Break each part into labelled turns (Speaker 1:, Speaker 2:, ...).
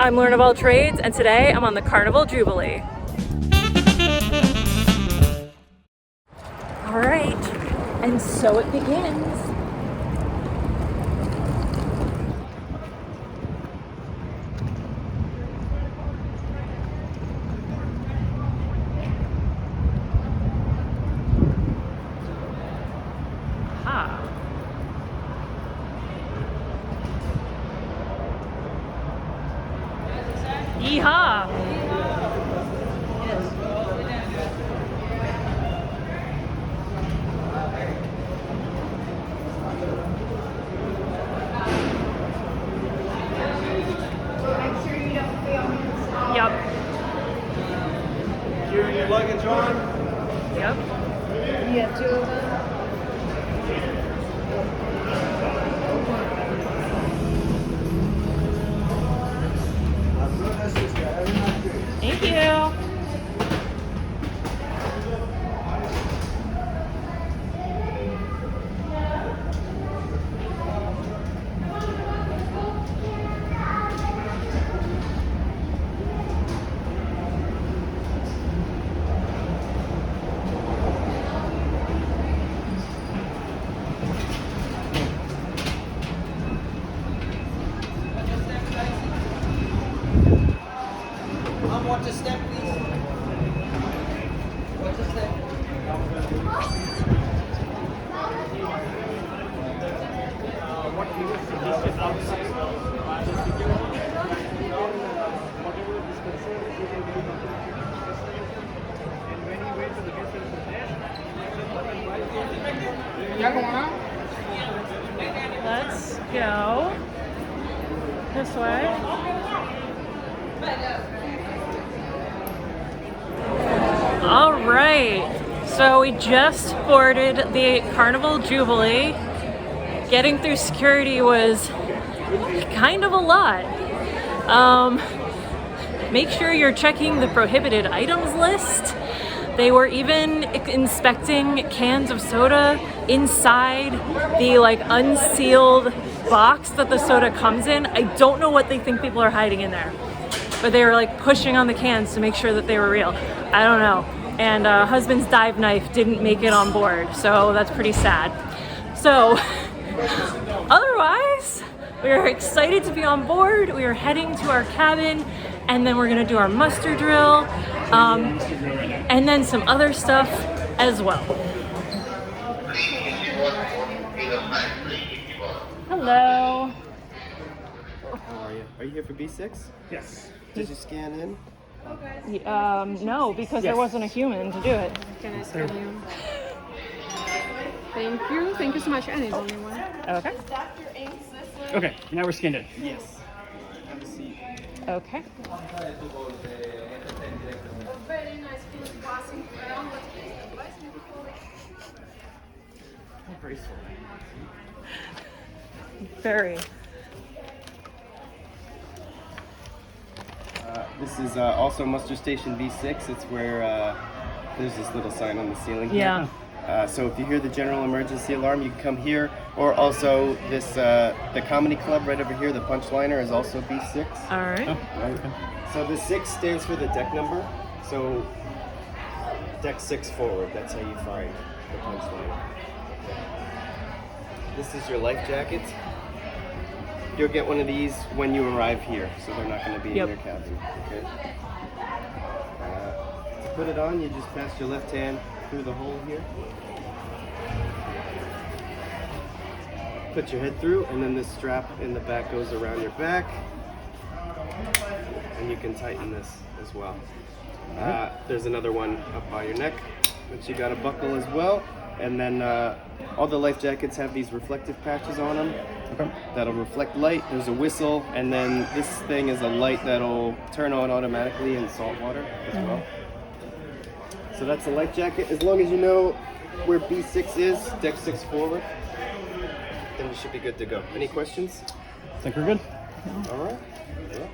Speaker 1: I'm Learn of All Trades, and today I'm on the Carnival Jubilee. All right, and so it begins. Yeehaw! Yep.
Speaker 2: Carry your luggage on.
Speaker 1: Yep.
Speaker 3: You have two of them?
Speaker 1: Thank you.
Speaker 2: Watch a step, please. Watch a step.
Speaker 1: Let's go this way. All right, so we just boarded the Carnival Jubilee. Getting through security was kind of a lot. Make sure you're checking the prohibited items list. They were even inspecting cans of soda inside the unsealed box that the soda comes in. I don't know what they think people are hiding in there, but they were pushing on the cans to make sure that they were real. I don't know. And husband's dive knife didn't make it on board, so that's pretty sad. So otherwise, we are excited to be on board. We are heading to our cabin, and then we're gonna do our muster drill, and then some other stuff as well. Hello.
Speaker 2: How are you? Are you here for B6?
Speaker 4: Yes.
Speaker 2: Did you scan in?
Speaker 1: No, because there wasn't a human to do it.
Speaker 3: Can I scan you? Thank you. Thank you so much. I need only one.
Speaker 1: Okay.
Speaker 4: Okay, now we're scanned in.
Speaker 2: Yes. Have a seat.
Speaker 1: Okay.
Speaker 3: Very nice passing around.
Speaker 4: How graceful.
Speaker 1: Very.
Speaker 2: This is also muster station B6. It's where there's this little sign on the ceiling here.
Speaker 1: Yeah.
Speaker 2: So if you hear the general emergency alarm, you can come here, or also this the comedy club right over here. The Punchliner is also B6.
Speaker 1: All right.
Speaker 2: Right. So the 6 stands for the deck number. So deck 6 forward. That's how you find the Punchliner. This is your life jacket. You'll get one of these when you arrive here, so they're not going to be in your cabin. Okay. To put it on, you just pass your left hand through the hole here. Put your head through, and then this strap in the back goes around your back, and you can tighten this as well. There's another one up by your neck, which you got to buckle as well. And then all the life jackets have these reflective patches on them.
Speaker 4: Okay.
Speaker 2: That'll reflect light. There's a whistle, and then this thing is a light that'll turn on automatically in salt water as well. So that's a life jacket. As long as you know where B6 is, deck 6 forward, then you should be good to go. Any questions?
Speaker 4: I think we're good.
Speaker 2: All right. Yeah.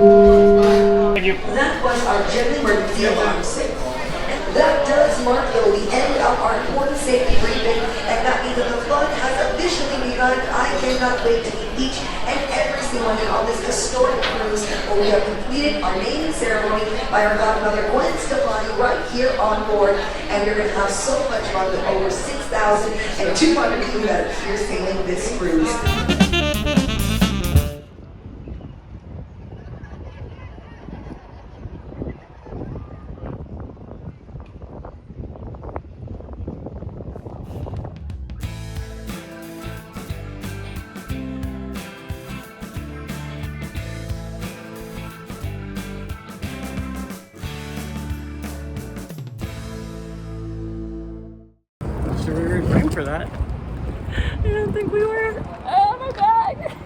Speaker 4: Thank you.
Speaker 5: That was our general emergency alarm signal. That does mark, though, the end of our important safety briefing, and that means that the fun has officially begun. I cannot wait to meet each and every single one on this historic cruise where we have completed our naming ceremony by our godmother Gwen Stefani right here on board, and you're going to have so much fun with over 6,200 people that are here sailing this cruise.
Speaker 4: So we were in frame for that.
Speaker 1: I don't think we were. Oh my god.